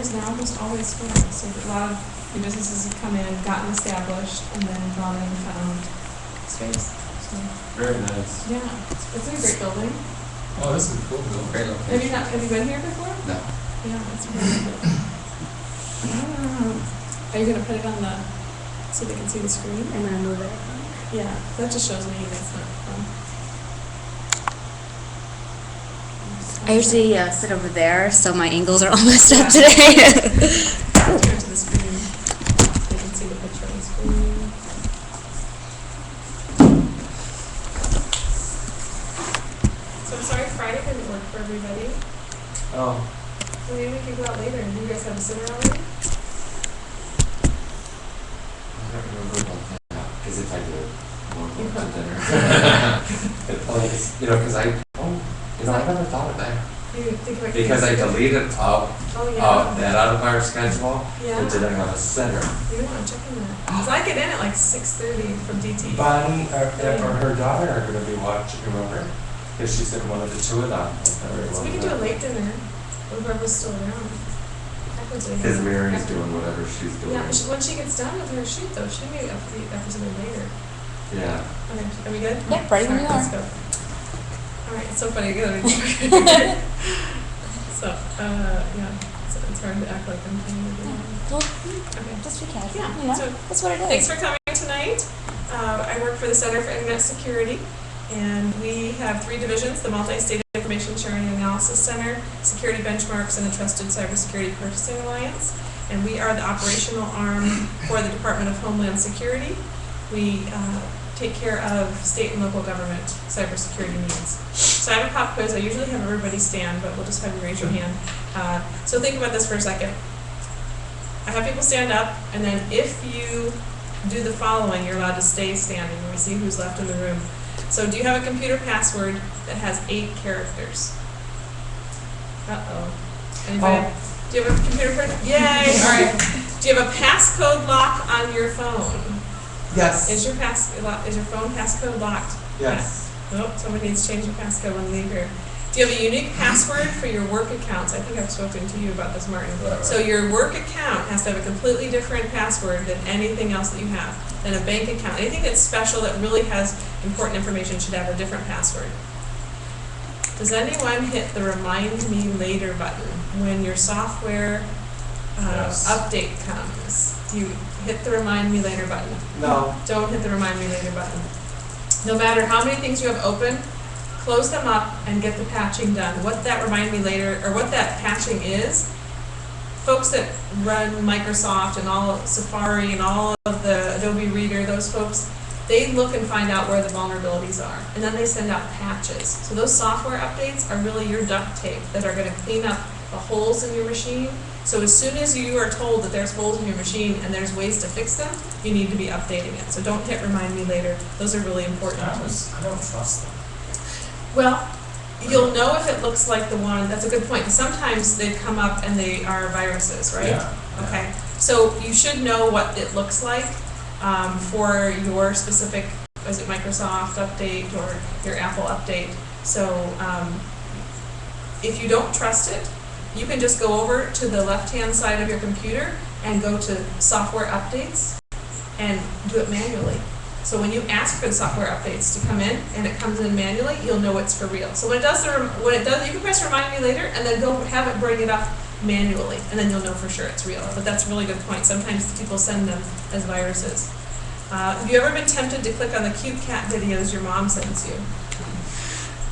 is now almost always full. So a lot of new businesses have come in, gotten established, and then gone and found space. So Very nice. yeah, it's a great building. Oh, this is a cool building. Great location. Have you been here before? No. Yeah, it's really good. Are you gonna put it on the so they can see the screen? I'm gonna move it. Yeah, that just shows me that's not fun. I usually sit over there, so my angles are all messed up today. Turn to the screen. They can see the picture on the screen. So I'm sorry Friday didn't work for everybody. Oh. So maybe we can go out later. And you guys have a dinner already? I don't remember about that, because if I did, I won't go to dinner. I never thought of that. You think about Because I deleted that out of our schedule, Yeah. and did it on the center. You don't want to check in that. Because I get in at like 6:30 from DT. Bonnie or her daughter are going to be watching, remember? Because she said one of the two of them. So we can do a late dinner. Whoever's still around. Because Mary's doing whatever she's doing. Yeah, when she gets done with her shoot though, she may be up for something later. Yeah. Okay, are we good? Yeah, ready when you Let's are. go. Alright, it's so funny. So, yeah, so it's hard to act like I'm playing with you. Well, Okay. just be casual. Yeah, You know, so that's what it is. thanks for coming tonight. I work for the Center for Internet Security, and we have 3 divisions: the Multi-State Information Sharing and Analysis Center, Security Benchmarks, and the Trusted Cybersecurity Purchasing Alliance. And we are the operational arm for the Department of Homeland Security. We take care of state and local government cybersecurity needs. So I have a pop quiz. I usually have everybody stand, but we'll just have you raise your hand. So think about this for a second. I have people stand up, and then if you do the following, you're allowed to stay standing. Let me see who's left in the room. So do you have a computer password that has 8 characters? Uh-oh. Anybody? Do you have a computer password? Yay! All right. Do you have a passcode lock on your phone? Yes. Is your phone passcode locked? Yes. Nope, somebody needs to change your passcode when they leave here. Do you have a unique password for your work accounts? I think I've spoken to you about this, Martin. Right. So your work account has to have a completely different password than anything else that you have, than a bank account. Anything that's special that really has important information should have a different password. Does anyone hit the Remind Me Later button when your software Yes. update comes? Do you hit the Remind Me Later button? No. Don't hit the Remind Me Later button. No matter how many things you have open, close them up and get the patching done. What that Remind Me Later, or what that patching is, folks that run Microsoft and all of Safari and all of the Adobe Reader, those folks, they look and find out where the vulnerabilities are. And then they send out patches. So those software updates are really your duct tape that are going to clean up the holes in your machine. So as soon as you are told that there's holes in your machine and there's ways to fix them, you need to be updating it. So don't hit Remind Me Later. Those are really important. I don't trust them. Well, you'll know if it looks like the one. That's a good point. Sometimes they come up and they are viruses, right? Yeah. Okay. So you should know what it looks like for your specific, is it Microsoft update or your Apple update? So if you don't trust it, you can just go over to the left-hand side of your computer and go to Software Updates and do it manually. So when you ask for the software updates to come in and it comes in manually, you'll know it's for real. So when it does, you can press Remind Me Later and then go have it bring it up manually, and then you'll know for sure it's real. But that's a really good point. Sometimes people send them as viruses. Have you ever been tempted to click on the cute cat videos your mom sends you?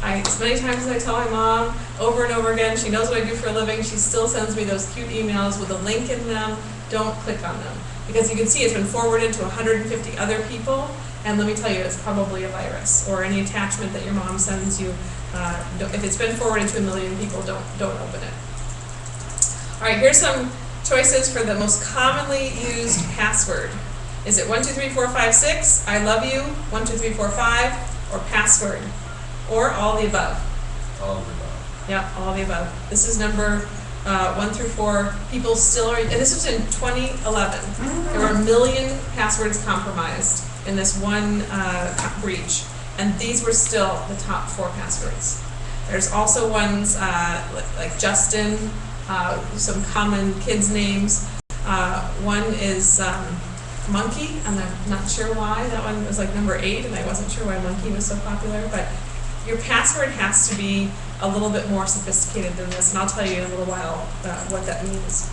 As many times as I tell my mom over and over again, she knows what I do for a living, she still sends me those cute emails with a link in them. Don't click on them. Because you can see it's been forwarded to 150 other people, and let me tell you, it's probably a virus or any attachment that your mom sends you. If it's been forwarded to 1 million people, don't open it. All right, here's some choices for the most commonly used password. Is it 123456, I love you, 12345, or password, or all the above? All of the above. Yeah, all the above. This is number 1 through 4. People still are, and this was in 2011. There were 1 million passwords compromised in this one breach, and these were still the top 4 passwords. There's also ones like Justin, some common kids' names. One is Monkey, and I'm not sure why. That one was like number 8, and I wasn't sure why Monkey was so popular. But your password has to be a little bit more sophisticated than this, and I'll tell you in a little while what that means.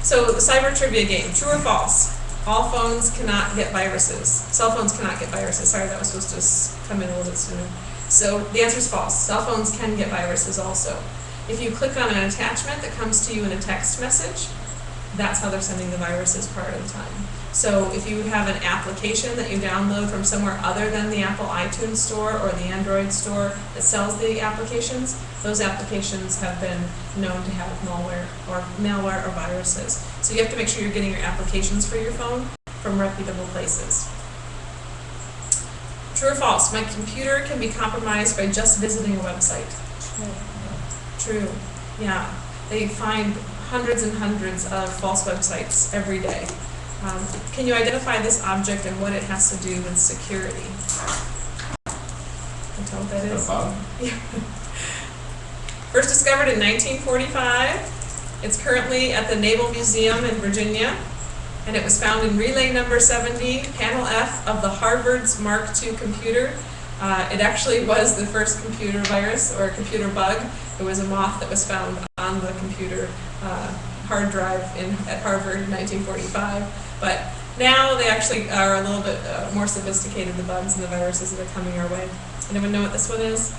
So the cyber trivia game, true or false? All phones cannot get viruses. Cell phones cannot get viruses. Sorry, that was supposed to come in a little bit sooner. So the answer is false. Cell phones can get viruses also. If you click on an attachment that comes to you in a text message, that's how they're sending the viruses part of the time. So if you have an application that you download from somewhere other than the Apple iTunes store or the Android store that sells the applications, those applications have been known to have malware or viruses. So you have to make sure you're getting your applications for your phone from reputable places. True or false? My computer can be compromised by just visiting a website. True. Yeah. They find hundreds and hundreds of false websites every day. Can you identify this object and what it has to do with security? Can you tell what that is? Yeah. First discovered in 1945. It's currently at the Naval Museum in Virginia, and it was found in relay number 70, panel F of the Harvard's Mark II computer. It actually was the first computer virus or computer bug. It was a moth that was found on the computer hard drive at Harvard in 1945. But now they actually are a little bit more sophisticated, the bugs and the viruses that are coming our way. Anyone know what this one is?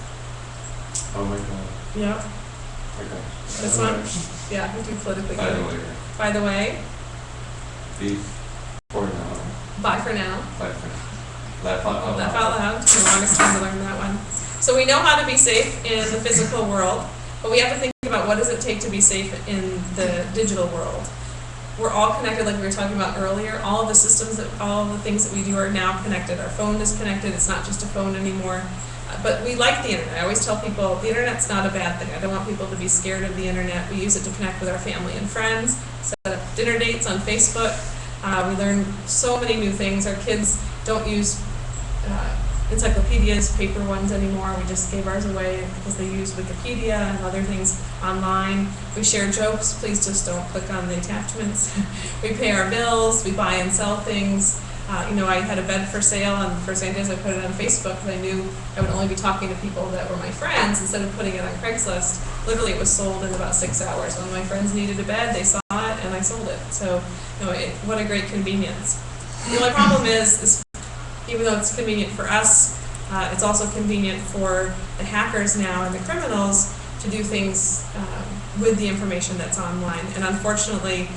Oh my god. Yeah. Okay. This one? Yeah, we do politically correct. By the way. Beef for now. Bye for now. Bye for now. Laugh out loud. Laugh out loud. The longest time to learn that one. So we know how to be safe in the physical world, but we have to think about what does it take to be safe in the digital world. We're all connected, like we were talking about earlier. All of the systems, all of the things that we do are now connected. Our phone is connected. It's not just a phone anymore. But we like the internet. I always tell people the internet's not a bad thing. I don't want people to be scared of the internet. We use it to connect with our family and friends, set up dinner dates on Facebook. We learn so many new things. Our kids don't use encyclopedias, paper ones anymore. We just gave ours away because they use Wikipedia and other things online. We share jokes. Please just don't click on the attachments. We pay our bills. We buy and sell things. I had a bed for sale, and the first thing I did is I put it on Facebook because I knew I would only be talking to people that were my friends instead of putting it on Craigslist. Literally, it was sold in about 6 hours. When my friends needed a bed, they saw it and I sold it. So, what a great convenience. The only problem is even though it's convenient for us, it's also convenient for the hackers now and the criminals to do things with the information that's online. And unfortunately,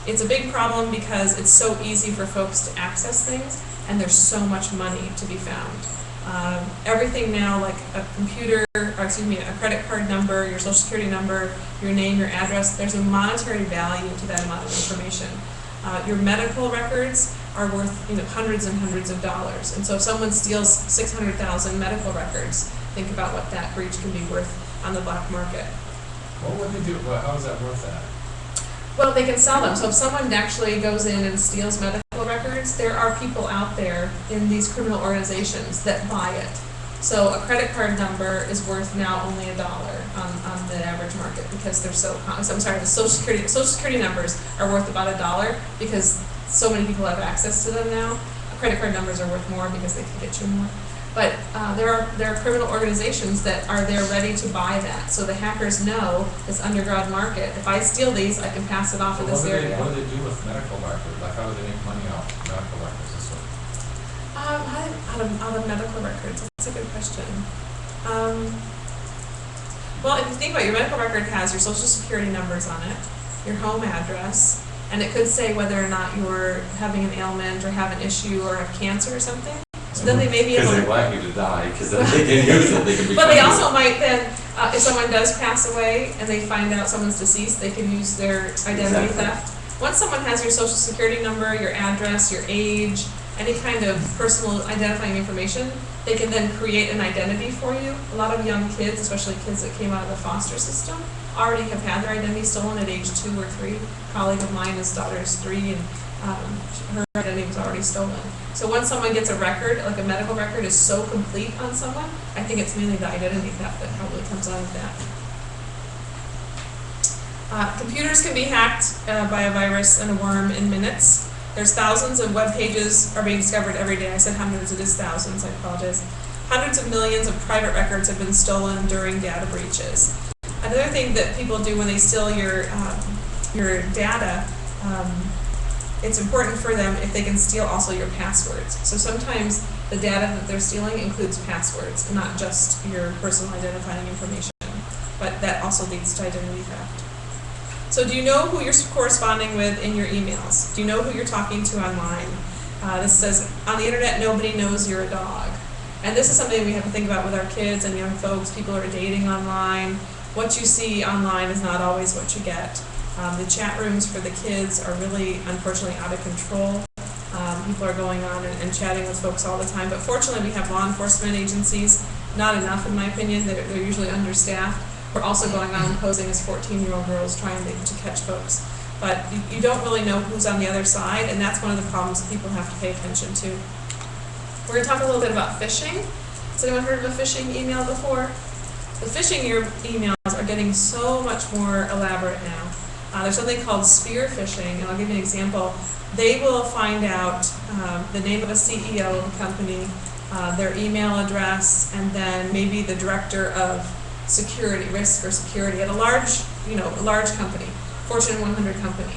it's a big problem because it's so easy for folks to access things, and there's so much money to be found. Everything now, like a credit card number, your social security number, your name, your address, there's a monetary value to that amount of information. Your medical records are worth hundreds and hundreds of dollars. And so if someone steals 600,000 medical records, think about what that breach can be worth on the black market. What would they do? How is that worth that? Well, they can sell them. So if someone actually goes in and steals medical records, there are people out there in these criminal organizations that buy it. So a credit card number is worth now only $1 on the average market because they're so common. So I'm sorry, the social security numbers are worth about $1 because so many people have access to them now. Credit card numbers are worth more because they can get you more. But there are criminal organizations that are there ready to buy that. So the hackers know this underground market. If I steal these, I can pass it off to this area. What do they do with medical records? Like, how do they make money off medical records and stuff? Out of medical records? That's a good question. Well, if you think about it, your medical record has your social security numbers on it, your home address, and it could say whether or not you're having an ailment or have an issue or have cancer or something. So then they may be able to... Because they want you to die, because then they can use it, they can be... But they also might then, if someone does pass away and they find out someone's deceased, they can use their identity theft. Once someone has your social security number, your address, your age, any kind of personal identifying information, they can then create an identity for you. A lot of young kids, especially kids that came out of the foster system, already have had their identity stolen at age 2 or 3. A colleague of mine, his daughter's 3, and her identity was already stolen. So once someone gets a record, like a medical record is so complete on someone, I think it's mainly the identity theft that probably comes out of that. Computers can be hacked by a virus and a worm in minutes. There's thousands of web pages are being discovered every day. I said hundreds, it is thousands, I apologize. Hundreds of millions of private records have been stolen during data breaches. Another thing that people do when they steal your data, it's important for them if they can steal also your passwords. So sometimes the data that they're stealing includes passwords, not just your personal identifying information, but that also leads to identity theft. So do you know who you're corresponding with in your emails? Do you know who you're talking to online? This says, on the internet, nobody knows you're a dog. And this is something we have to think about with our kids and young folks, people who are dating online. What you see online is not always what you get. The chat rooms for the kids are really, unfortunately, out of control. People are going on and chatting with folks all the time. But fortunately, we have law enforcement agencies. Not enough, in my opinion. They're usually understaffed. We're also going on and posing as 14-year-old girls trying to catch folks. But you don't really know who's on the other side, and that's one of the problems that people have to pay attention to. We're going to talk a little bit about phishing. Has anyone heard of a phishing email before? The phishing emails are getting so much more elaborate now. There's something called spear phishing, and I'll give you an example. They will find out the name of a CEO of a company, their email address, and then maybe the director of security, risk or security at a large company, Fortune 100 company.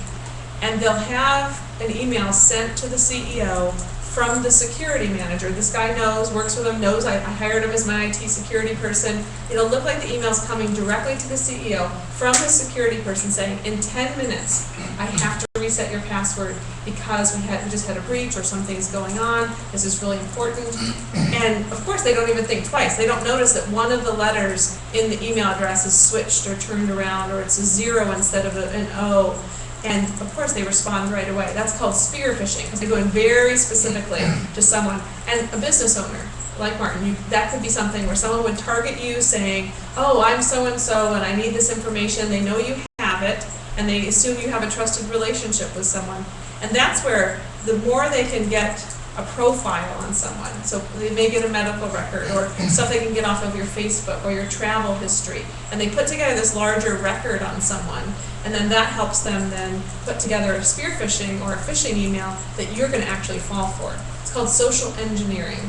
And they'll have an email sent to the CEO from the security manager. This guy knows, works with him, knows I hired him as my IT security person. It'll look like the email's coming directly to the CEO from the security person saying, in 10 minutes, I have to reset your password because we just had a breach or something's going on. This is really important. And of course, they don't even think twice. They don't notice that one of the letters in the email address is switched or turned around, or it's a 0 instead of an O. And of course, they respond right away. That's called spear phishing, because they go in very specifically to someone. And a business owner, like Martin, that could be something where someone would target you saying, oh, I'm so-and-so and I need this information. They know you have it, and they assume you have a trusted relationship with someone. And that's where the more they can get a profile on someone, so they may get a medical record or stuff they can get off of your Facebook or your travel history, and they put together this larger record on someone, and then that helps them then put together a spear phishing or a phishing email that you're going to actually fall for. It's called social engineering.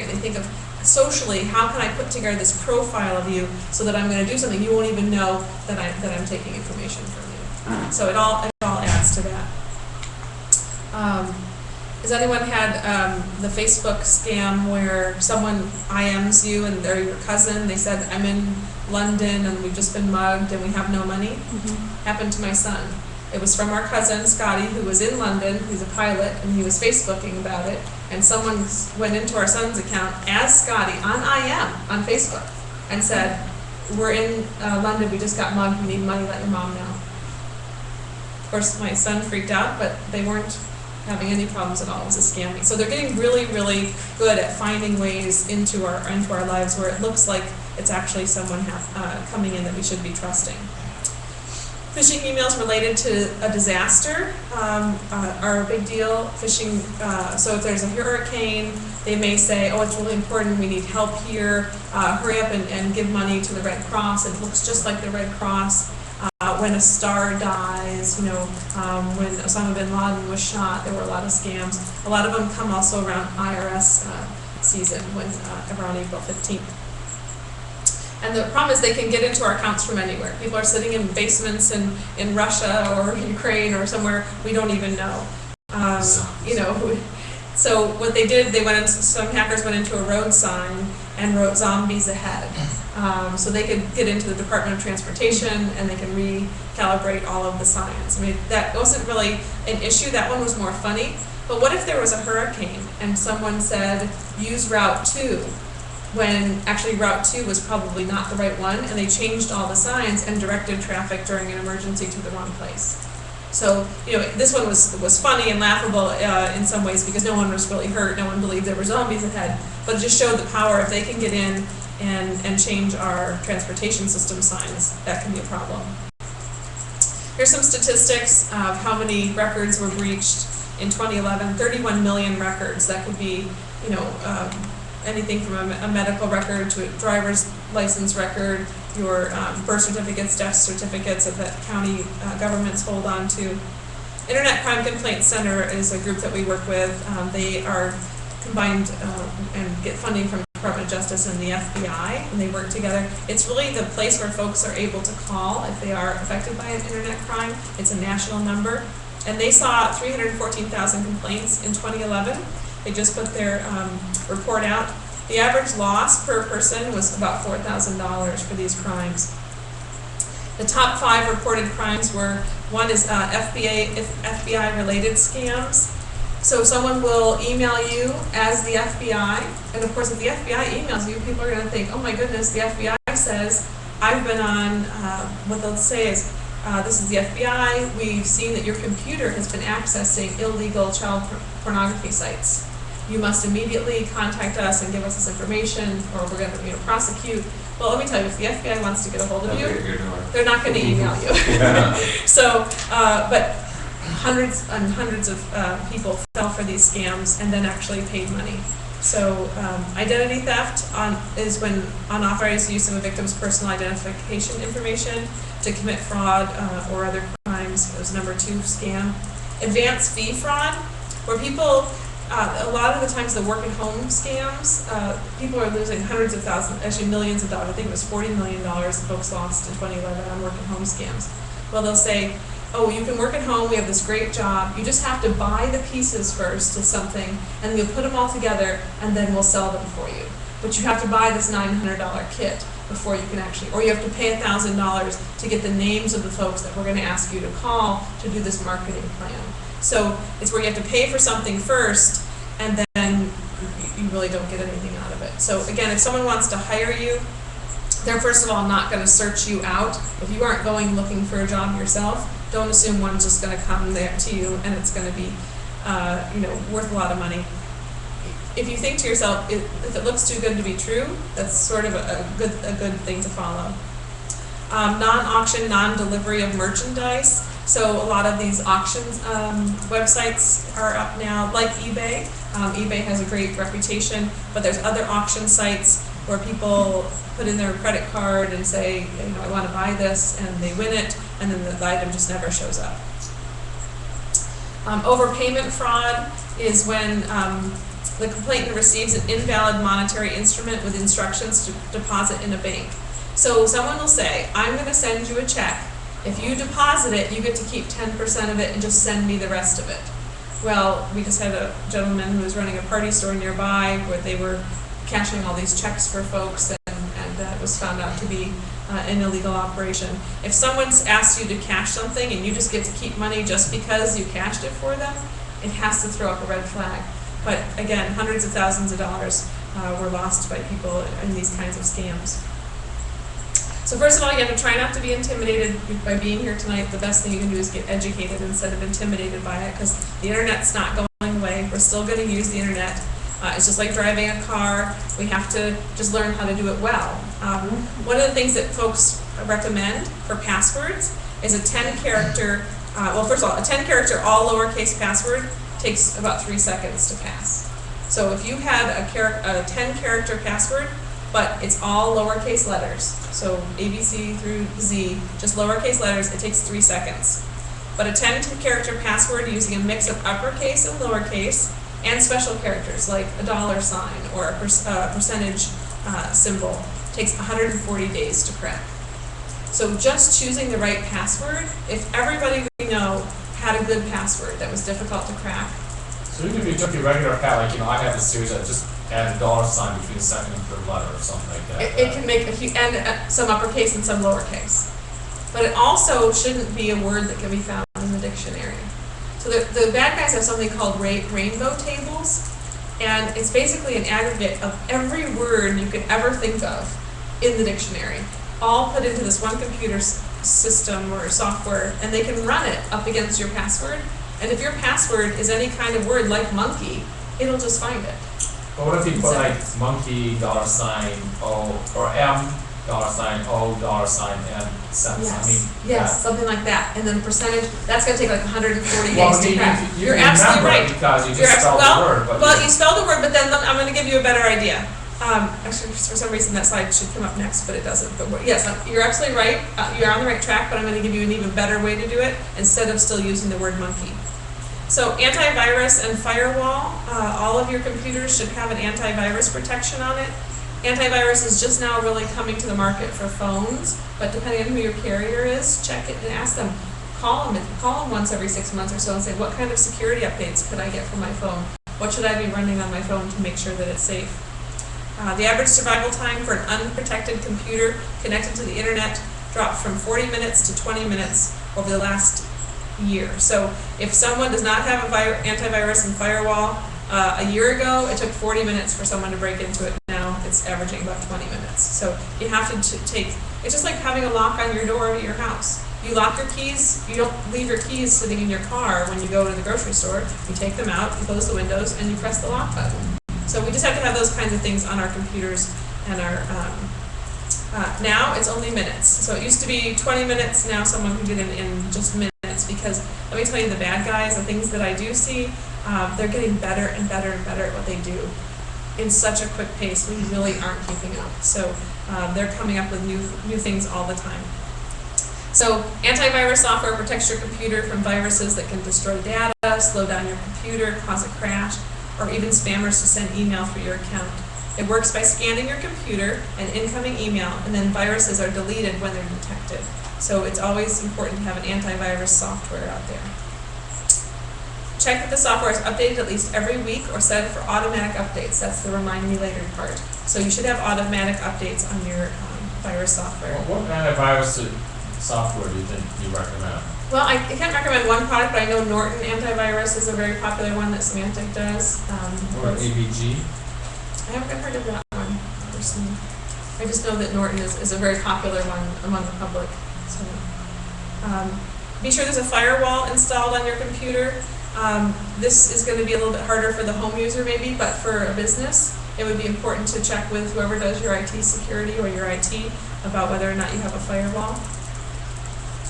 They think of socially, how can I put together this profile of you so that I'm going to do something you won't even know that I'm taking information from you. So it all adds to that. Has anyone had the Facebook scam where someone IMs you and they're your cousin? They said, I'm in London and we've just been mugged and we have no money? Mm-hmm. Happened to my son. It was from our cousin, Scotty, who was in London. He's a pilot, and he was Facebooking about it. And someone went into our son's account as Scotty on IM on Facebook and said, we're in London, we just got mugged, we need money, let your mom know. Of course, my son freaked out, but they weren't having any problems at all. It was a scamming. So they're getting really, really good at finding ways into our lives where it looks like it's actually someone coming in that we should be trusting. Phishing emails related to a disaster are a big deal. Phishing, so if there's a hurricane, they may say, oh, it's really important, we need help here, hurry up and give money to the Red Cross. It looks just like the Red Cross. When a star dies, when Osama bin Laden was shot, there were a lot of scams. A lot of them come also around IRS season, around April 15th. And the problem is they can get into our accounts from anywhere. People are sitting in basements in Russia or Ukraine or somewhere we don't even know. So what they did, some hackers went into a road sign and wrote zombies ahead. So they could get into the Department of Transportation and they can recalibrate all of the signs. I mean, that wasn't really an issue. That one was more funny. But what if there was a hurricane and someone said, use Route 2? When actually Route 2 was probably not the right one, and they changed all the signs and directed traffic during an emergency to the wrong place. So, this one was funny and laughable in some ways because no one was really hurt, no one believed there were zombies ahead, but it just showed the power. If they can get in and change our transportation system signs, that can be a problem. Here's some statistics of how many records were breached in 2011, 31 million records. That could be, anything from a medical record to a driver's license record, your birth certificates, death certificates that county governments hold on to. Internet Crime Complaint Center is a group that we work with. They are combined and get funding from the Department of Justice and the FBI, and they work together. It's really the place where folks are able to call if they are affected by an internet crime. It's a national number. And they saw 314,000 complaints in 2011. They just put their report out. The average loss per person was about $4,000 for these crimes. The top 5 reported crimes were, one is FBI-related scams. So someone will email you as the FBI, and of course if the FBI emails you, people are going to think, oh my goodness, the FBI says, I've been on, what they'll say is, this is the FBI, we've seen that your computer has been accessing illegal child pornography sites. You must immediately contact us and give us this information, or we're going to prosecute. Well, let me tell you, if the FBI wants to get a hold of you, they're not going to email you. So, but hundreds and hundreds of people fell for these scams and then actually paid money. So identity theft is when unauthorized use of a victim's personal identification information to commit fraud or other crimes. It was number 2 scam. Advanced fee fraud, where people, a lot of the times the work at home scams, people are losing hundreds of thousands, actually millions of dollars. I think it was $40 million folks lost in 2011 on work at home scams. Well, they'll say, oh, you can work at home, we have this great job, you just have to buy the pieces first to something, and you'll put them all together, and then we'll sell them for you. But you have to buy this $900 kit before you can actually, or you have to pay $1,000 to get the names of the folks that we're going to ask you to call to do this marketing plan. So it's where you have to pay for something first, and then you really don't get anything out of it. So again, if someone wants to hire you, they're first of all not going to search you out. If you aren't going looking for a job yourself, don't assume one's just going to come there to you and it's going to be, worth a lot of money. If you think to yourself, if it looks too good to be true, that's sort of a good thing to follow. Non-auction, non-delivery of merchandise. So a lot of these auctions websites are up now, like eBay. eBay has a great reputation, but there's other auction sites where people put in their credit card and say, I want to buy this, and they win it, and then the item just never shows up. Overpayment fraud is when the complainant receives an invalid monetary instrument with instructions to deposit in a bank. So someone will say, I'm going to send you a check. If you deposit it, you get to keep 10% of it and just send me the rest of it. Well, we just had a gentleman who was running a party store nearby where they were cashing all these checks for folks, and that was found out to be an illegal operation. If someone's asked you to cash something and you just get to keep money just because you cashed it for them, it has to throw up a red flag. But again, hundreds of thousands of dollars were lost by people in these kinds of scams. So first of all, you have to try not to be intimidated by being here tonight. The best thing you can do is get educated instead of intimidated by it, because the internet's not going away. We're still going to use the internet. It's just like driving a car. We have to just learn how to do it well. One of the things that folks recommend for passwords is a 10-character, first of all, a 10-character all lowercase password takes about 3 seconds to pass. So if you had a 10-character password, but it's all lowercase letters, so ABC through Z, just lowercase letters, it takes 3 seconds. But a 10-character password using a mix of uppercase and lowercase and special characters like a $sign or a percentage symbol takes 140 days to crack. So just choosing the right password, if everybody we know had a good password that was difficult to crack. So even if you took your regular pad, like, I have this series that just add a $sign between the second and third letter or something like that. It can make some uppercase and some lowercase. But it also shouldn't be a word that can be found in the dictionary. So the bad guys have something called rainbow tables, and it's basically an aggregate of every word you could ever think of in the dictionary, all put into this one computer system or software, and they can run it up against your password. And if your password is any kind of word like monkey, it'll just find it. But what if you put like monkey, $, O, or M, $, O, $, and cents? Yes, something like that. And then percentage, that's going to take like 140 Well, days to crack. You're absolutely right. Because you just spelled the word. Well, you spelled the word, but then I'm going to give you a better idea. Actually, for some reason that slide should come up next, but it doesn't. But yes, you're absolutely right. You're on the right track, but I'm going to give you an even better way to do it instead of still using the word monkey. So antivirus and firewall, all of your computers should have an antivirus protection on it. Antivirus is just now really coming to the market for phones, but depending on who your carrier is, check it and ask them. Call them once every 6 months or so and say, what kind of security updates could I get for my phone? What should I be running on my phone to make sure that it's safe? The average survival time for an unprotected computer connected to the internet dropped from 40 minutes to 20 minutes over the last year. So if someone does not have antivirus and firewall, a year ago it took 40 minutes for someone to break into it. Now it's averaging about 20 minutes. So you have to take, it's just like having a lock on your door to your house. You lock your keys, you don't leave your keys sitting in your car when you go to the grocery store. You take them out, you close the windows, and you press the lock button. So we just have to have those kinds of things on our computers and our, now it's only minutes. So it used to be 20 minutes, now someone can get in just minutes, because let me tell you, the bad guys, the things that I do see, they're getting better and better and better at what they do in such a quick pace. We really aren't keeping up. So they're coming up with new things all the time. So antivirus software protects your computer from viruses that can destroy data, slow down your computer, cause a crash, or even spammers to send email through your account. It works by scanning your computer and incoming email, and then viruses are deleted when they're detected. So it's always important to have an antivirus software out there. Check that the software is updated at least every week, or set it for automatic updates. That's the remind me later part. So you should have automatic updates on your virus software. What antivirus software do you think you recommend? Well, I can't recommend one product, but I know Norton Antivirus is a very popular one that Symantec does. Or AVG? I haven't heard of that one personally. I just know that Norton is a very popular one among the public. So, be sure there's a firewall installed on your computer. This is going to be a little bit harder for the home user maybe, but for a business, it would be important to check with whoever does your IT security or your IT about whether or not you have a firewall.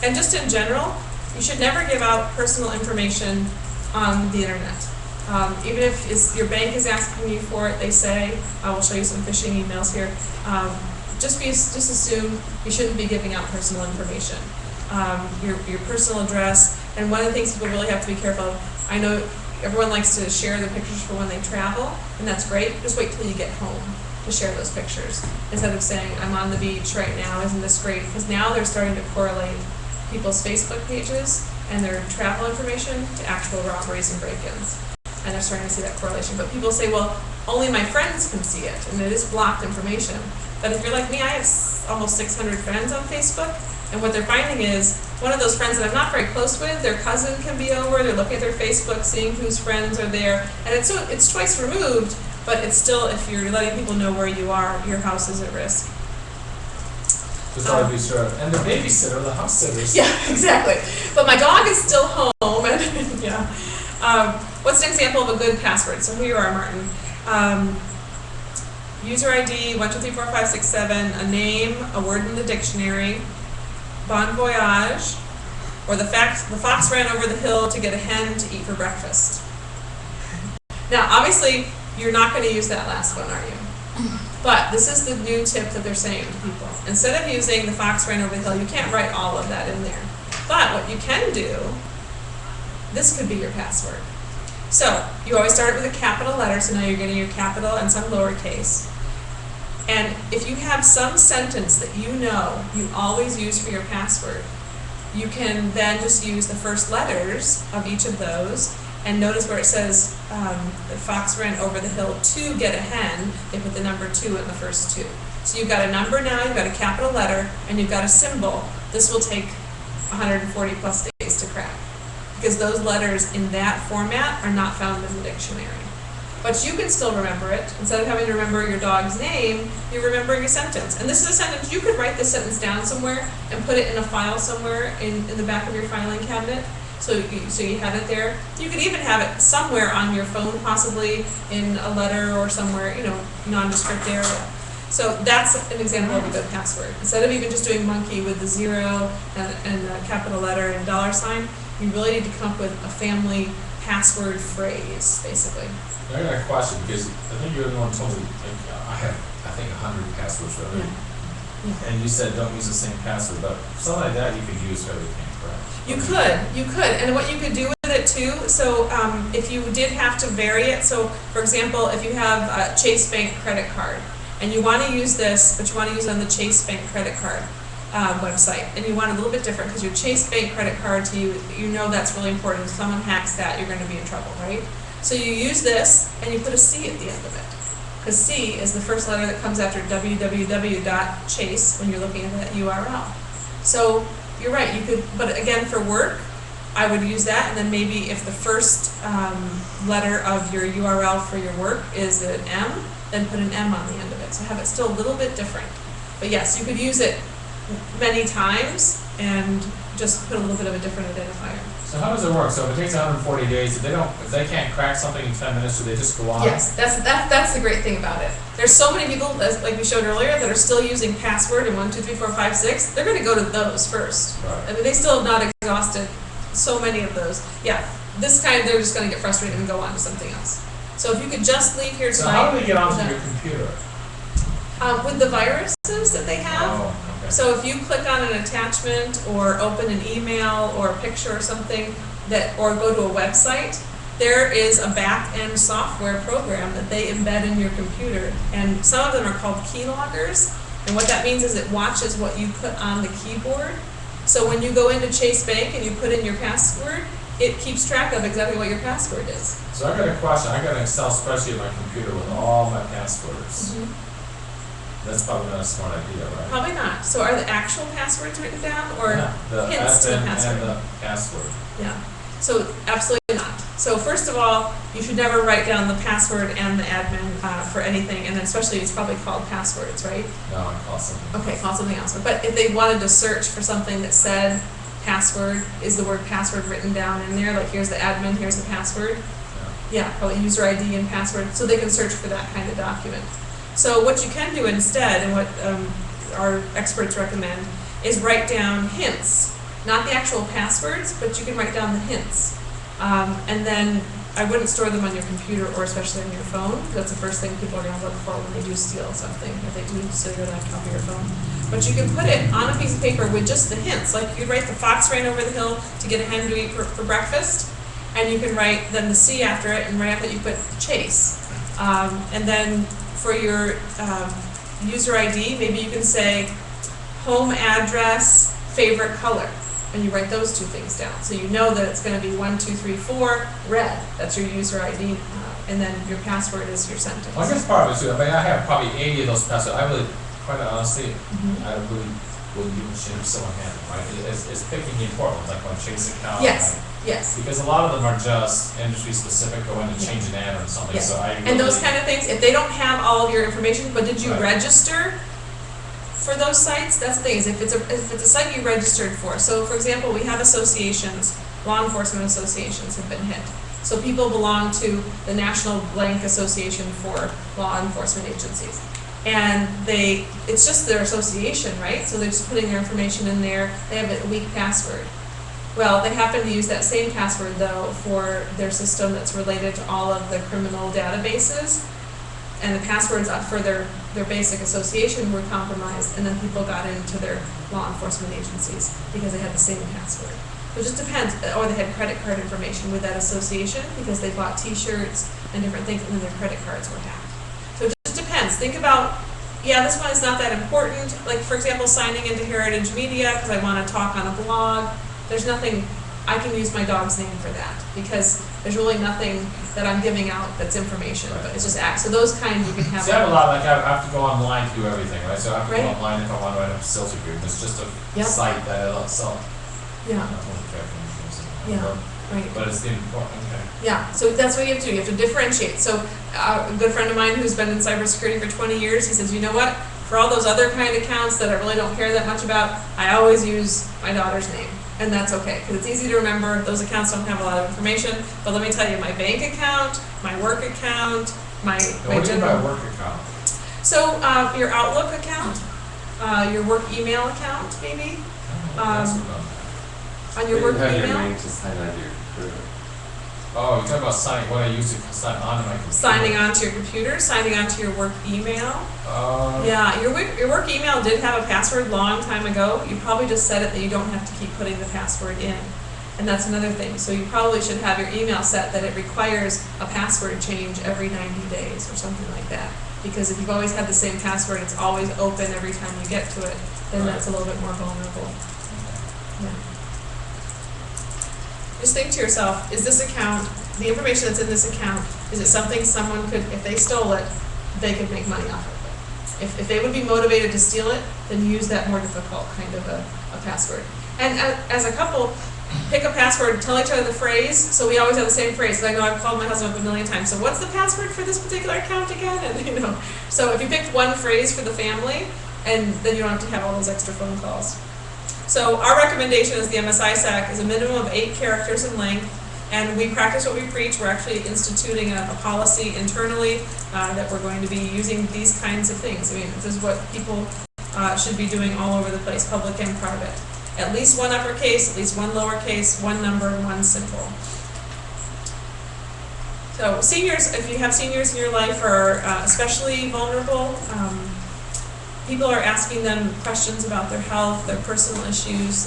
And just in general, you should never give out personal information on the internet. Even if your bank is asking you for it, they say, I will show you some phishing emails here, just assume you shouldn't be giving out personal information. Your personal address, and one of the things people really have to be careful of, I know everyone likes to share the pictures for when they travel, and that's great, just wait till you get home to share those pictures, instead of saying, I'm on the beach right now, isn't this great? Because now they're starting to correlate people's Facebook pages and their travel information to actual robberies and break-ins. And they're starting to see that correlation. But people say, well, only my friends can see it, and it is blocked information. But if you're like me, I have almost 600 friends on Facebook, and what they're finding is, one of those friends that I'm not very close with, their cousin can be over, they're looking at their Facebook, seeing whose friends are there, and it's twice removed, but it's still, if you're letting people know where you are, your house is at risk. Just ought to be sure. And the babysitter, the house sitters. Yeah, exactly. But my dog is still home, and yeah. What's an example of a good password? So here you are, Martin. User ID 12345677, a name, a word in the dictionary, bon voyage, or the fox ran over the hill to get a hen to eat for breakfast. Now, obviously, you're not going to use that last one, are you? But this is the new tip that they're saying to people. Instead of using the fox ran over the hill, you can't write all of that in there. But what you can do, this could be your password. So you always start with a capital letter, so now you're getting your capital and some lowercase. And if you have some sentence that you know you always use for your password, you can then just use the first letters of each of those. And notice where it says the fox ran over the hill to get a hen, they put the number 2 in the first 2. So you've got a number now, you've got a capital letter, and you've got a symbol. This will take 140 plus days to crack, because those letters in that format are not found in the dictionary. But you can still remember it. Instead of having to remember your dog's name, you're remembering a sentence. And this is a sentence, you could write this sentence down somewhere and put it in a file somewhere in the back of your filing cabinet. So you have it there. You could even have it somewhere on your phone, possibly in a letter or somewhere, nondescript area. So that's an example of a good password. Instead of even just doing monkey with the 0 and a capital letter and $, you really need to come up with a family password phrase, basically. I got a question, because I think you're the one who told me, like, I have, I think 100 passwords for everything. Yeah. And you said don't use the same password, but something like that you could use for everything, correct? You could, and what you could do with it too, so, if you did have to vary it, so, for example, if you have a Chase Bank credit card, and you wanna use this, but you wanna use it on the Chase Bank credit card, website, and you want it a little bit different, because your Chase Bank credit card to you, you know that's really important, if someone hacks that, you're gonna be in trouble, right? So you use this, and you put a C at the end of it. Because C is the first letter that comes after www.chase when you're looking at that URL. So you're right, you could, but again, for work, I would use that, and then maybe if the first letter of your URL for your work is an M, then put an M on the end of it. So have it still a little bit different. But yes, you could use it many times and just put a little bit of a different identifier. So how does it work? So if it takes 140 days, if they can't crack something in 10 minutes, do they just go on? Yes, that's the great thing about it. There's so many people, like we showed earlier, that are still using password and 1, 2, 3, 4, 5, 6. They're gonna go to those first. Right. I mean, they still have not exhausted so many of those. Yeah, this kind, they're just gonna get frustrated and go on to something else. So if you could just leave here So tonight. how do they get onto with your computer? with the viruses that they have. Oh, okay. So if you click on an attachment or open an email or a picture or something that, or go to a website, there is a back-end software program that they embed in your computer. And some of them are called keyloggers. And what that means is it watches what you put on the keyboard. So when you go into Chase Bank and you put in your password, it keeps track of exactly what your password is. So I got a question. I got an Excel spreadsheet on my computer with all my passwords. That's probably not a smart idea, right? Probably not. So are the actual passwords written down or Yeah, the hints to the admin password? and the password. Yeah, so absolutely not. So first of all, you should never write down the password and the admin for anything, and then especially it's probably called passwords, right? No, I call something. Okay, call something else. But if they wanted to search for something that said password, is the word password written down in there, like here's the admin, here's the password? Yeah, probably user ID and password, so they can search for that kind of document. So what you can do instead, and what our experts recommend, is write down hints. Not the actual passwords, but you can write down the hints. And then I wouldn't store them on your computer or especially on your phone. That's the first thing people are going to look for when they do steal something, if they do steal your laptop or your phone. But you can put it on a piece of paper with just the hints. Like you'd write the fox ran over the hill to get a hen to eat for breakfast. And you can write then the C after it, and right after that you put Chase. And then for your user ID, maybe you can say home address, favorite color. And you write those two things down. So you know that it's going to be 1, 2, 3, 4, red. That's your user ID. And then your password is your sentence. Well, I guess part of it too. I mean, I have probably 80 of those passwords. I really, quite honestly, I really wouldn't even change someone hand, right? It's picking the important ones, like on Chase account. Yes, right? yes. Because a lot of them are just industry specific, go in and change an ad or something, Yes. so I really. And those kind of things, if they don't have all of your information, but did you Right. register for those sites? That's the thing, is if it's a site you registered for. So for example, we have associations, law enforcement associations have been hit. So people belong to the National Blank Association for Law Enforcement Agencies. And it's just their association, right? So they're just putting their information in there, they have a weak password. Well, they happen to use that same password though for their system that's related to all of the criminal databases. And the passwords for their basic association were compromised, and then people got into their law enforcement agencies because they had the same password. So it just depends, or they had credit card information with that association because they bought T-shirts and different things, and then their credit cards were hacked. So it just depends. Think about, yeah, this one is not that important. Like for example, signing into Heritage Media because I want to talk on a blog. There's nothing, I can use my dog's name for that because there's really nothing that I'm giving out that's information, but it's just act. So those kind you can have. See, I have a lot, like I have to go online to do everything, right? So I have to go Right. online if I want to write up a sales agreement. It's just a Yep. site that I love sell. Yeah, Yeah. right. But it's the important, okay. Yeah, so that's what you have to do. You have to differentiate. So a good friend of mine who's been in cybersecurity for 20 years, he says, you know what? For all those other kind of accounts that I really don't care that much about, I always use my daughter's name. And that's okay, because it's easy to remember. Those accounts don't have a lot of information. But let me tell you, my bank account, my work account, my And what do you mean by general. work account? So your Outlook account, your work email account, maybe, That's on But your you work have your email. name to sign on your computer. Oh, you're talking about signing, what I use to sign on to my computer? Signing on to your computer, signing on to your work email. Yeah, your work email did have a password long time ago. You probably just set it that you don't have to keep putting the password in. And that's another thing. So you probably should have your email set that it requires a password change every 90 days or something like that. Because if you've always had the same password, it's always open every time you get to it, then that's a little bit more vulnerable. Yeah. Just think to yourself, is this account, the information that's in this account, is it something someone could, if they stole it, they could make money off of it? If they would be motivated to steal it, then use that more difficult kind of a password. And as a couple, pick a password, tell each other the phrase, so we always have the same phrase. I know I've called my husband up a million times, so what's the password for this particular account again? And so if you picked one phrase for the family, and then you don't have to have all those extra phone calls. So our recommendation as the MSISAC is a minimum of 8 characters in length, and we practice what we preach. We're actually instituting a policy internally that we're going to be using these kinds of things. I mean, this is what people should be doing all over the place, public and private. At least one uppercase, at least one lowercase, one number, and one symbol. So seniors, if you have seniors in your life, are especially vulnerable. People are asking them questions about their health, their personal issues,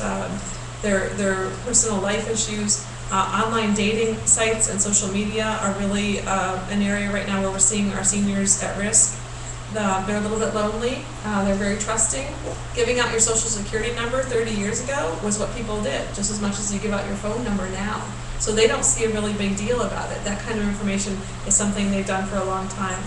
their personal life issues. Online dating sites and social media are really an area right now where we're seeing our seniors at risk. They're a little bit lonely. They're very trusting. Giving out your social security number 30 years ago was what people did, just as much as you give out your phone number now. So they don't see a really big deal about it. That kind of information is something they've done for a long time.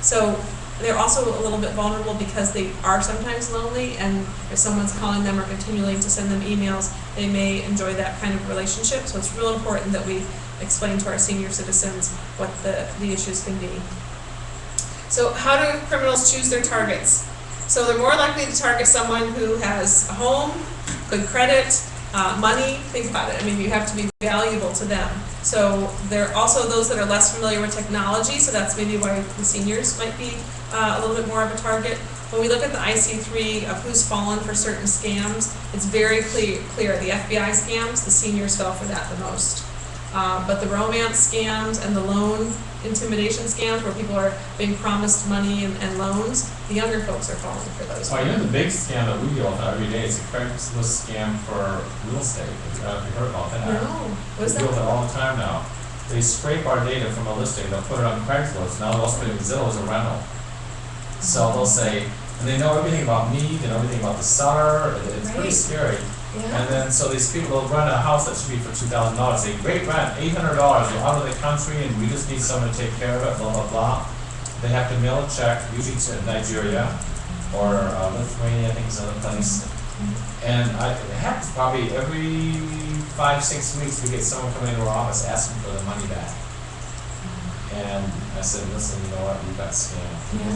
So they're also a little bit vulnerable because they are sometimes lonely, and if someone's calling them or continuing to send them emails, they may enjoy that kind of relationship. So it's real important that we explain to our senior citizens what the issues can be. So how do criminals choose their targets? So they're more likely to target someone who has a home, good credit, money. Think about it. I mean, you have to be valuable to them. So there are also those that are less familiar with technology, so that's maybe why the seniors might be a little bit more of a target. When we look at the IC3 of who's fallen for certain scams, it's very clear. The FBI scams, the seniors fell for that the most. But the romance scams and the loan intimidation scams, where people are being promised money and loans, the younger folks are falling for those. Oh, you know the big scam that we deal with every day is a Craigslist scam for real estate. Have you heard about that? No, what's We deal with it that? all the time now. They scrape our data from a listing, they'll put it on Craigslist, now they'll also put it in Zillow as a rental. So they'll say, and they know everything about me, they know everything about the seller, it's pretty Right. scary. Yeah. And then, so these people will rent a house that should be for $2,000, say, great rent, $800, you're out of the country and we just need someone to take care of it, blah, blah, blah. They have to mail a check, usually to Nigeria, or Lithuania, I think is another place. And it happens probably every 5-6 weeks, we get someone coming into our office asking for the money back. And I said, listen, you know what, you got scammed. Yeah.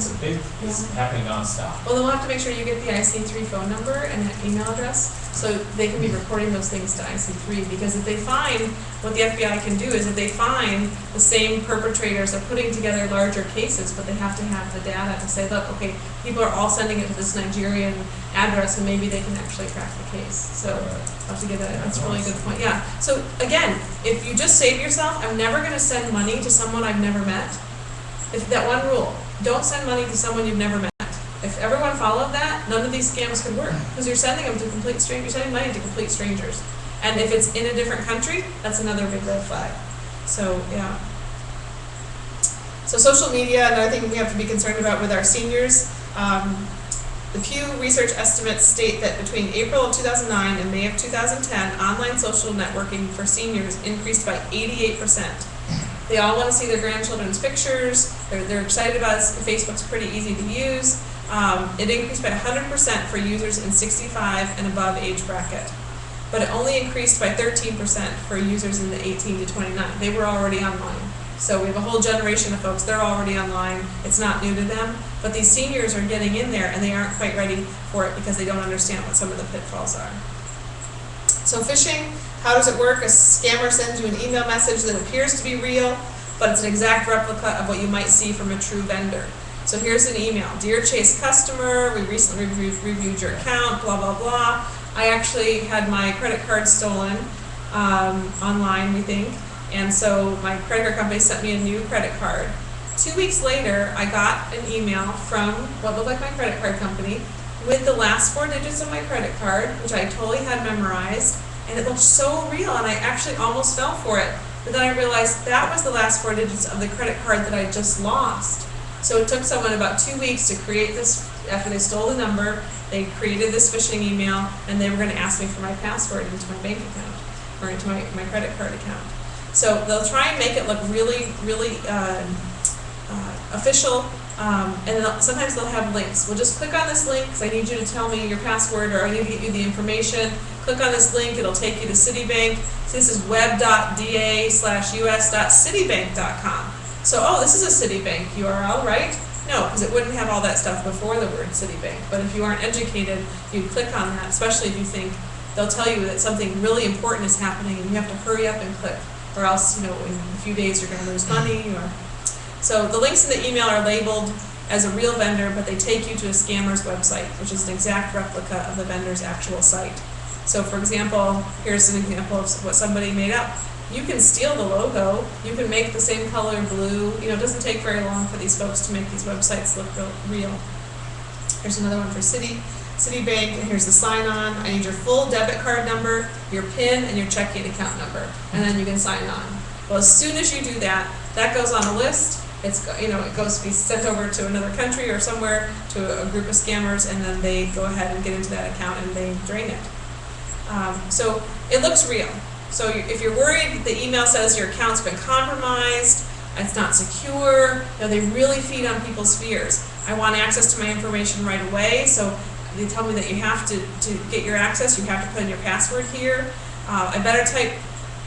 It's happening nonstop. Well, then we'll have to make sure you get the IC3 phone number and that email address, so they can be reporting those things to IC3, because if they find, what the FBI can do is if they find the same perpetrators are putting together larger cases, but they have to have the data to say, look, okay, people are all sending it to this Nigerian address, and maybe they can actually track the case. So I'll have to get that, that's a really good point, yeah. So again, if you just say to yourself, I'm never gonna send money to someone I've never met, if that one rule, don't send money to someone you've never met. If everyone followed that, none of these scams could work, because you're sending them to complete strangers, you're sending money to complete strangers. And if it's in a different country, that's another big red flag. So, yeah. So social media, another thing we have to be concerned about with our seniors. The Pew Research estimates state that between April of 2009 and May of 2010, online social networking for seniors increased by 88%. They all want to see their grandchildren's pictures. They're excited about it. Facebook's pretty easy to use. It increased by 100% for users in 65 and above age bracket. But it only increased by 13% for users in the 18 to 29. They were already online. So we have a whole generation of folks, they're already online. It's not new to them. But these seniors are getting in there and they aren't quite ready for it because they don't understand what some of the pitfalls are. So phishing, how does it work? A scammer sends you an email message that appears to be real, but it's an exact replica of what you might see from a true vendor. So here's an email. Dear Chase customer, we recently reviewed your account, blah, blah, blah. I actually had my credit card stolen online, we think. And so my credit card company sent me a new credit card. 2 weeks later, I got an email from what looked like my credit card company with the last 4 digits of my credit card, which I totally had memorized, and it looked so real, and I actually almost fell for it. But then I realized that was the last 4 digits of the credit card that I just lost. So it took someone about 2 weeks to create this. After they stole the number, they created this phishing email, and they were going to ask me for my password into my bank account, or into my credit card account. So they'll try and make it look really, really official, and then sometimes they'll have links. Well, just click on this link because I need you to tell me your password, or I need to get you the information. Click on this link, it'll take you to Citibank. So this is web.da/us.citibank.com. So, oh, this is a Citibank URL, right? No, because it wouldn't have all that stuff before the word Citibank. But if you aren't educated, you click on that, especially if you think they'll tell you that something really important is happening and you have to hurry up and click, or else, in a few days you're going to lose money. So the links in the email are labeled as a real vendor, but they take you to a scammer's website, which is an exact replica of the vendor's actual site. So for example, here's an example of what somebody made up. You can steal the logo, you can make the same color blue. It doesn't take very long for these folks to make these websites look real. Here's another one for Citibank, and here's the sign-on. I need your full debit card number, your PIN, and your checking account number, and then you can sign on. Well, as soon as you do that, that goes on a list. It goes to be sent over to another country or somewhere to a group of scammers, and then they go ahead and get into that account and they drain it. So it looks real. So if you're worried, the email says your account's been compromised, it's not secure, they really feed on people's fears. I want access to my information right away, so they tell me that you have to get your access, you have to put in your password here. I better type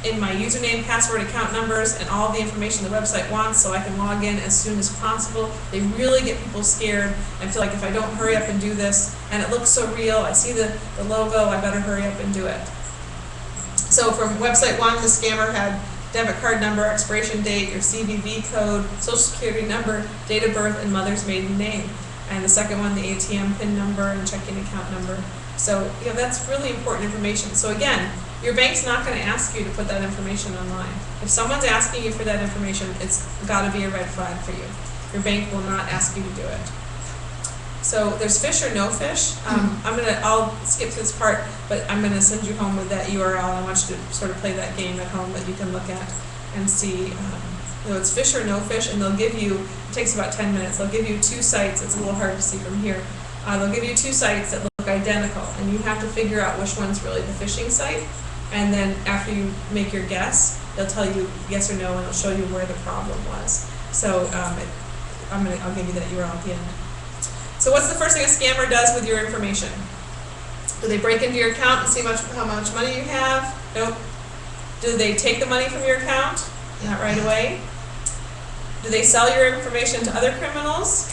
in my username, password, account numbers, and all the information the website wants so I can log in as soon as possible. They really get people scared and feel like if I don't hurry up and do this, and it looks so real, I see the logo, I better hurry up and do it. So from website 1, the scammer had debit card number, expiration date, your CVV code, social security number, date of birth, and mother's maiden name. And the second one, the ATM PIN number and checking account number. So that's really important information. So again, your bank's not going to ask you to put that information online. If someone's asking you for that information, it's got to be a red flag for you. Your bank will not ask you to do it. So there's fish or no fish. I'll skip this part, but I'm going to send you home with that URL. I want you to sort of play that game at home that you can look at and see. It's fish or no fish, and they'll give you, it takes about 10 minutes, they'll give you 2 sites. It's a little hard to see from here. They'll give you 2 sites that look identical, and you have to figure out which one's really the phishing site. And then after you make your guess, they'll tell you yes or no, and they'll show you where the problem was. So I'll give you that URL at the end. So what's the first thing a scammer does with your information? Do they break into your account and see how much money you have? Nope. Do they take the money from your account? Not right away. Do they sell your information to other criminals?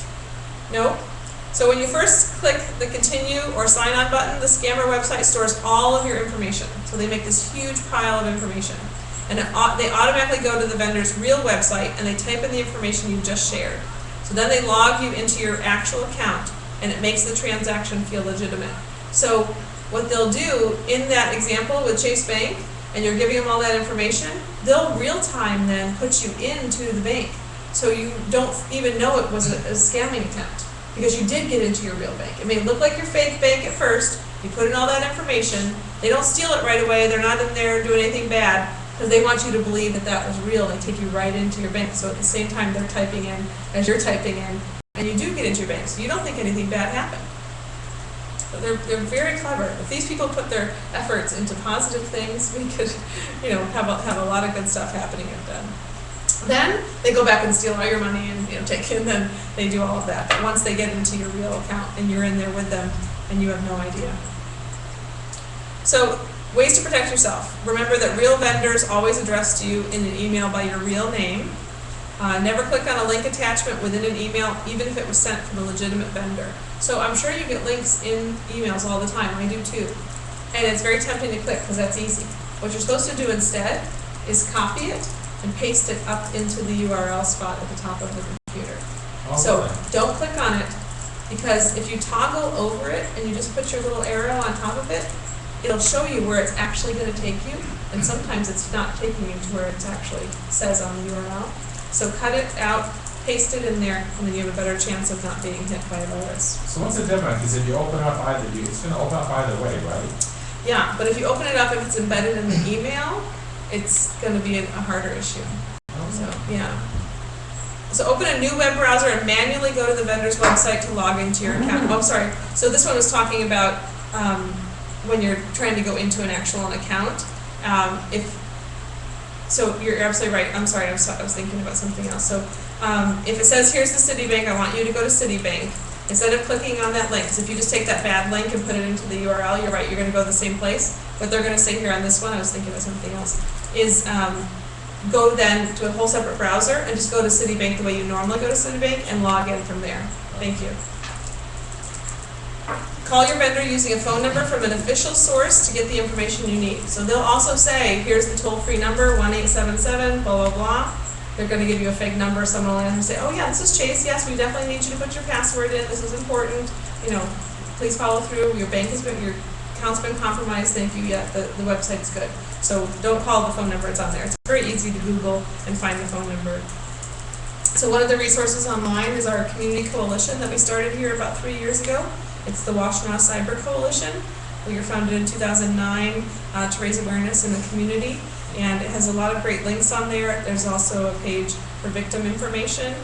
Nope. So when you first click the continue or sign on button, the scammer website stores all of your information. So they make this huge pile of information. And they automatically go to the vendor's real website and they type in the information you just shared. So then they log you into your actual account and it makes the transaction feel legitimate. So what they'll do in that example with Chase Bank, and you're giving them all that information, they'll real time then put you into the bank. So you don't even know it was a scamming attempt, because you did get into your real bank. It may look like your fake bank at first, you put in all that information, they don't steal it right away, they're not in there doing anything bad, because they want you to believe that that was real. They take you right into your bank. So at the same time they're typing in as you're typing in, and you do get into your bank. So you don't think anything bad happened. But they're very clever. If these people put their efforts into positive things, we could, have a lot of good stuff happening at them. Then they go back and steal all your money and take in. Then they do all of that. But once they get into your real account and you're in there with them, and you have no idea. So ways to protect yourself. Remember that real vendors always address you in an email by your real name. Never click on a link attachment within an email, even if it was sent from a legitimate vendor. So I'm sure you get links in emails all the time. I do too. And it's very tempting to click because that's easy. What you're supposed to do instead is copy it and paste it up into the URL spot at the top of the computer. So don't click on it, because if you toggle over it and you just put your little arrow on top of it, it'll show you where it's actually gonna take you, and sometimes it's not taking you to where it actually says on the URL. So cut it out, paste it in there, and then you have a better chance of not being hit by a virus. So what's the difference? Because if you open up either, it's gonna open up either way, right? Yeah, but if you open it up, if it's embedded in the email, it's gonna be a harder issue. So, yeah. So open a new web browser and manually go to the vendor's website to log into your account. Oh, sorry. So this one was talking about when you're trying to go into an actual account. So you're absolutely right. I'm sorry. I was thinking about something else. So if it says here's the Citibank, I want you to go to Citibank. Instead of clicking on that link, because if you just take that bad link and put it into the URL, you're right. You're going to go to the same place. What they're going to say here on this one, I was thinking of something else, is go then to a whole separate browser and just go to Citibank the way you normally go to Citibank and log in from there. Thank you. Call your vendor using a phone number from an official source to get the information you need. So they'll also say, here's the toll-free number, 1-877, blah, blah, blah. They're going to give you a fake number. Someone will answer and say, oh yeah, this is Chase. Yes, we definitely need you to put your password in. This is important. You know, please follow through. Your account's been compromised. Thank you. Yeah, the website's good. So don't call the phone number. It's on there. It's very easy to Google and find the phone number. So one of the resources online is our community coalition that we started here about 3 years ago. It's the Washtenaw Cyber Coalition. We were founded in 2009 to raise awareness in the community, and it has a lot of great links on there. There's also a page for victim information,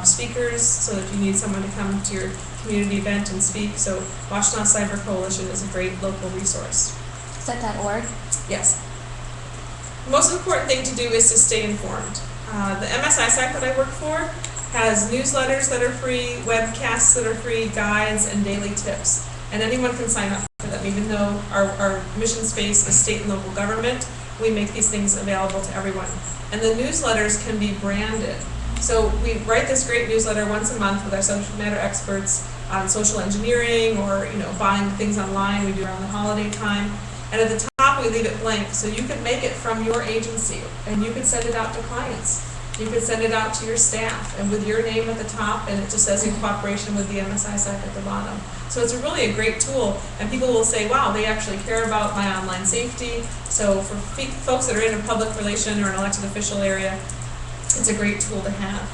speakers, so if you need someone to come to your community event and speak. So Washtenaw Cyber Coalition is a great local resource. Is that .org? Yes. The most important thing to do is to stay informed. The MSISAC that I work for has newsletters that are free, webcasts that are free, guides, and daily tips. And anyone can sign up for them. Even though our mission space is state and local government, we make these things available to everyone. And the newsletters can be branded. So we write this great newsletter once a month with our subject matter experts on social engineering or buying things online. We do around the holiday time. And at the top, we leave it blank. So you could make it from your agency, and you could send it out to clients. You could send it out to your staff, and with your name at the top, and it just says in cooperation with the MSISAC at the bottom. So it's really a great tool, and people will say, wow, they actually care about my online safety. So for folks that are in a public relation or an elected official area, it's a great tool to have.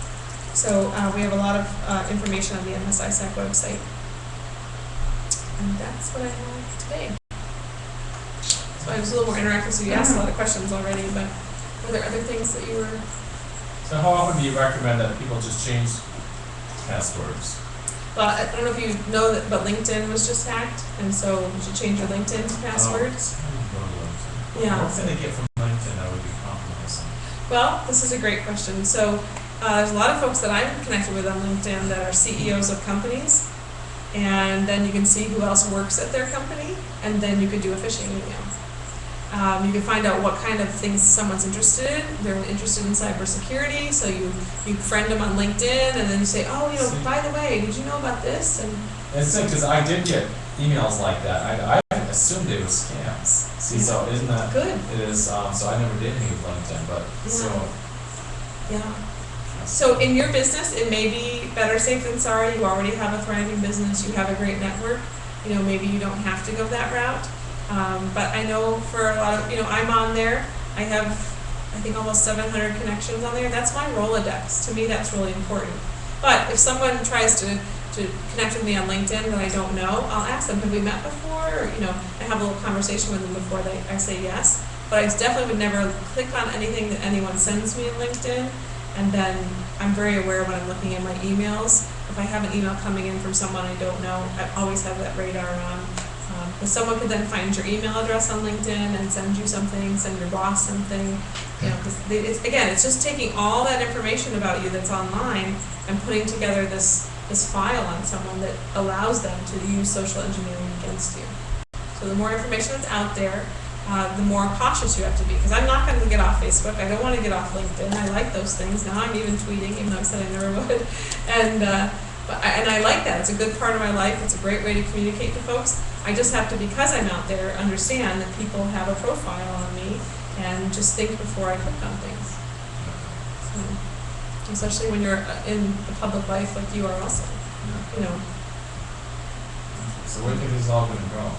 So we have a lot of information on the MSISAC website. And that's what I have today. So I was a little more interactive, so you asked a lot of questions already, but were there other things that you were... So how often do you recommend that people just change passwords? Well, I don't know if you know that, but LinkedIn was just hacked, and so you should change your LinkedIn passwords. Yeah. What can they get from LinkedIn that would be compromising? Well, this is a great question. So there's a lot of folks that I'm connected with on LinkedIn that are CEOs of companies, and then you can see who else works at their company, and then you could do a phishing email. You can find out what kind of things someone's interested in. They're interested in cybersecurity, so you friend them on LinkedIn, and then you say, oh, by the way, did you know about this? And it's because I did get emails like that. I assumed they were scams. See, so isn't that good? It is. So I never did any of LinkedIn, but yeah. So in your business, it may be better safe than sorry. You already have a thriving business. You have a great network. Maybe you don't have to go that route. But I know for a lot of, I'm on there. I have, I think, almost 700 connections on there. That's my Rolodex. To me, that's really important. But if someone tries to connect with me on LinkedIn that I don't know, I'll ask them, have we met before? Or, I have a little conversation with them before I say yes. But I definitely would never click on anything that anyone sends me on LinkedIn. And then I'm very aware when I'm looking at my emails. If I have an email coming in from someone I don't know, I always have that radar on. But someone could then find your email address on LinkedIn and send you something, send your boss something. It's just taking all that information about you that's online and putting together this file on someone that allows them to use social engineering against you. So the more information that's out there, the more cautious you have to be. Because I'm not going to get off Facebook. I don't want to get off LinkedIn. I like those things. Now I'm even tweeting, even though I said I never would. And I like that. It's a good part of my life. It's a great way to communicate to folks. I just have to, because I'm out there, understand that people have a profile on me and just think before I click on things. So, especially when you're in the public life like you are also. So where do you think this is all going to go?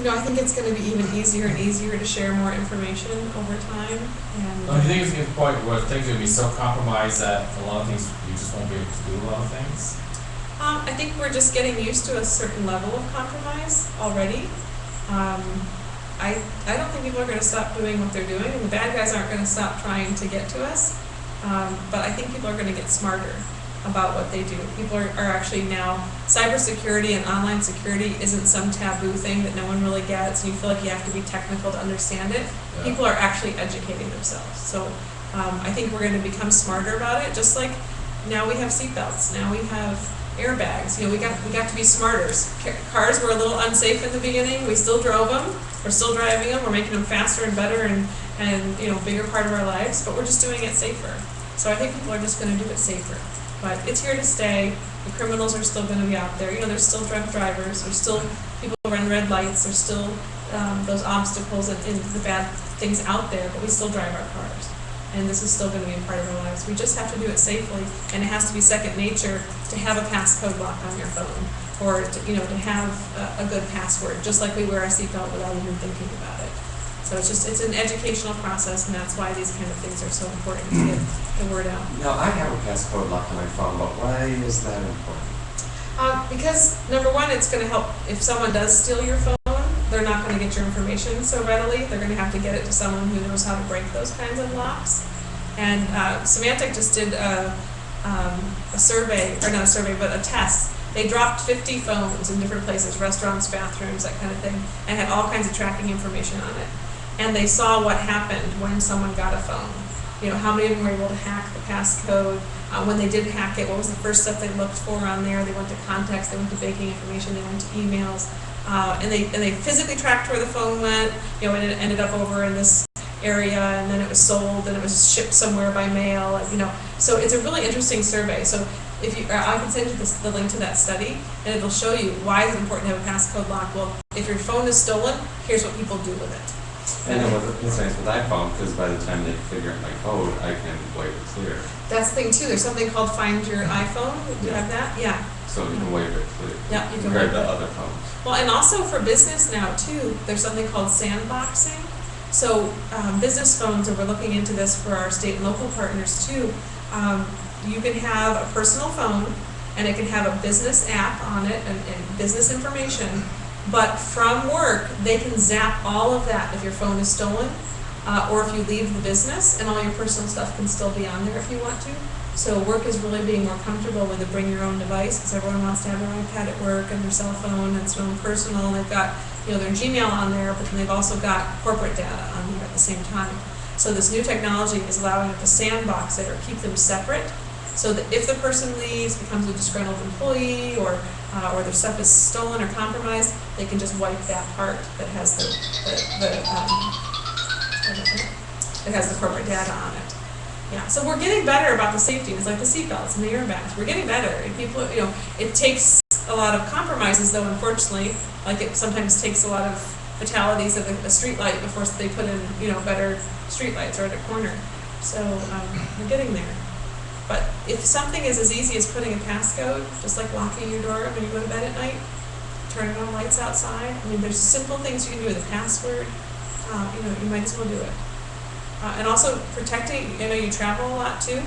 I think it's gonna be even easier and easier to share more information over time, and. Don't you think it's getting to the point where things are gonna be so compromised that a lot of things, you just won't be able to do a lot of things? I think we're just getting used to a certain level of compromise already. I don't think people are gonna stop doing what they're doing, and the bad guys aren't gonna stop trying to get to us. But I think people are gonna get smarter about what they do. People are actually now, cybersecurity and online security isn't some taboo thing that no one really gets, and you feel like you have to be technical to understand it. Yeah. People are actually educating themselves. So I think we're gonna become smarter about it, just like now we have seatbelts, now we have airbags. We got to be smarter. Cars were a little unsafe in the beginning. We still drove them. We're still driving them. We're making them faster and better and bigger part of our lives. But we're just doing it safer. So I think people are just going to do it safer. But it's here to stay. The criminals are still going to be out there. There's still drunk drivers. There's still people who run red lights. There's still those obstacles and the bad things out there. But we still drive our cars. And this is still going to be a part of our lives. We just have to do it safely, and it has to be second nature to have a passcode lock on your phone, or to have a good password, just like we wear our seatbelt without even thinking about it. So it's an educational process, and that's why these kind of things are so important to get the word out. Now, I have a passcode lock on my phone, but why is that important? Because number one, it's going to help if someone does steal your phone. They're not going to get your information so readily. They're going to have to get it to someone who knows how to break those kinds of locks. And Symantec just did a survey, or not a survey, but a test. They dropped 50 phones in different places, restaurants, bathrooms, that kind of thing, and had all kinds of tracking information on it. And they saw what happened when someone got a phone. How many of them were able to hack the passcode. When they did hack it, what was the first stuff they looked for on there? They went to contacts, they went to banking information, they went to emails. And they physically tracked where the phone went, and it ended up over in this area, and then it was sold, and it was shipped somewhere by mail, So it's a really interesting survey. So I can send you the link to that study, and it'll show you why it's important to have a passcode lock. Well, if your phone is stolen, here's what people do with it. And then it's nice with iPhone, because by the time they figure out my code, I can wipe it clear. That's the thing too. There's something called Find Your iPhone. Do you have that? Yeah. So you can wipe it clear. Yeah, you can compared wipe to it. other phones. Well, and also for business now too, there's something called sandboxing. So business phones, and we're looking into this for our state and local partners too. You can have a personal phone, and it can have a business app on it and business information. But from work, they can zap all of that if your phone is stolen, or if you leave the business, and all your personal stuff can still be on there if you want to. So work is really being more comfortable with a bring your own device, because everyone wants to have their iPad at work and their cell phone, and it's their own personal, and they've got their Gmail on there, but then they've also got corporate data on there at the same time. So this new technology is allowing them to sandbox it or keep them separate, so that if the person leaves, becomes a disgruntled employee, or their stuff is stolen or compromised, they can just wipe that part that has the corporate data on it. Yeah, so we're getting better about the safety. It's like the seatbelts and the airbags. We're getting better, and people, it takes a lot of compromises, though. Unfortunately, like it sometimes takes a lot of fatalities of a street light before they put in, better street lights or at a corner. So we're getting there. But if something is as easy as putting a passcode, just like locking your door when you go to bed at night, turning on lights outside, there's simple things you can do with a password. You might as well do it. And also protecting, you travel a lot too,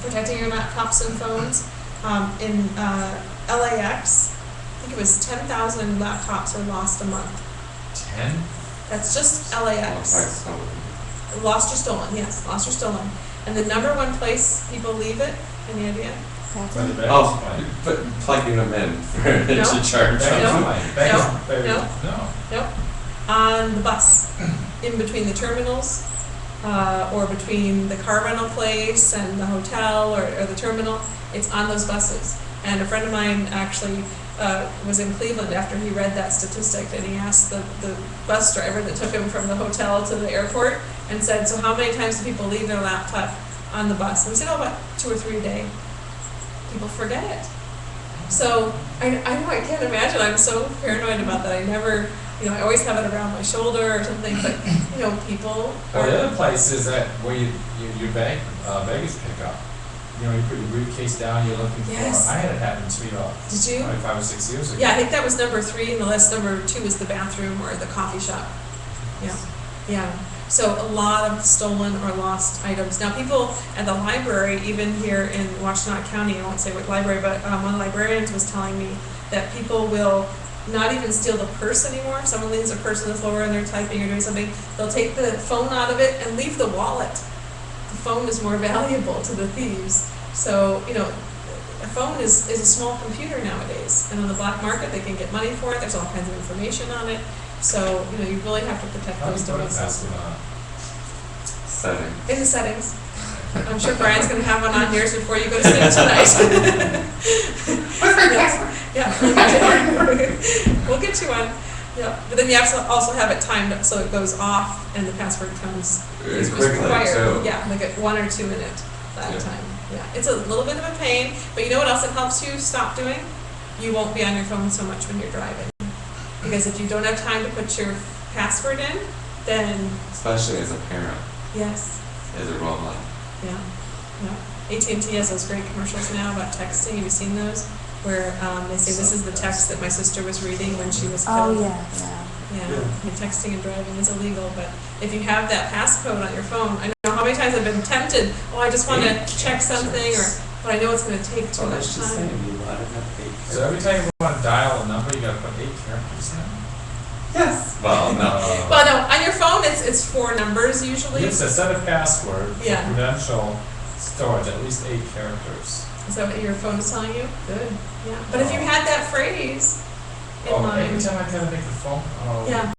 protecting your laptops and phones. In LAX, I think it was 10,000 laptops are lost a month. 10? That's just LAX. Lost or stolen, yes, lost or stolen. And the number one place people leave it, any idea? By the bed? Oh, but plugging them in for it No. to charge Bed. No. No. Nope. On the bus, in between the terminals, or between the car rental place and the hotel or the terminal. It's on those buses. And a friend of mine actually was in Cleveland after he read that statistic, and he asked the bus driver that took him from the hotel to the airport and said, so how many times do people leave their laptop on the bus? And he said, about 2 or 3 a day. People forget it. So I know, I can't imagine. I'm so paranoid about that. I never, I always have it around my shoulder or something, but people Well, the other place is that where your baggage pick up. you know, you put your briefcase down, you're looking for, Yes. I had it happen to me about Did you? probably 5 or 6 years ago. Yeah, I think that was number 3 in the list. Number 2 was the bathroom or the coffee shop. Yeah, yeah. So a lot of stolen or lost items. Now, people at the library, even here in Washtenaw County, I won't say what library, but one of the librarians was telling me that people will not even steal the purse anymore. If someone leaves their purse on the floor and they're typing or doing something, they'll take the phone out of it and leave the wallet. The phone is more valuable to the thieves. So, you know, a phone is a small computer nowadays, and on the black market, they can get money for it. There's all kinds of information on it. So, you know, you really have to protect How do you those put a devices. password on it? Setting. In the settings. I'm sure Brian's gonna have one on yours before you go to sleep tonight. Yeah. We'll get you one. Yeah, but then you have to also have it timed up so it goes off and the password comes It's as quickly, required. too. Yeah, like at 1 or 2 minute that Yeah. time. Yeah, it's a little bit of a pain, but you know what else it helps you stop doing? You won't be on your phone so much when you're driving. Because if you don't have time to put your password in, then Especially as a parent, yes, as a role model. yeah, yeah. AT&T has those great commercials now about texting. Have you seen those? Where they say, this is the text that my sister was reading when she was killed. Oh, yeah. Yeah, and texting and driving is illegal, but if you have that passcode on your phone, I know how many times I've been tempted, oh, I just want to check something, but I know it's going to take too Well, much that's just time. saying, you want to have So every time you want to dial a number, you gotta put 8 characters in. Yes. Well, no. Well, no, on your phone, it's 4 numbers usually. It says set a password for Yeah. prudential storage, at least 8 characters. Is that what your phone is telling you? Good, yeah. But if you had that phrase in Oh, mind. every time I gotta make a phone, oh. Yeah,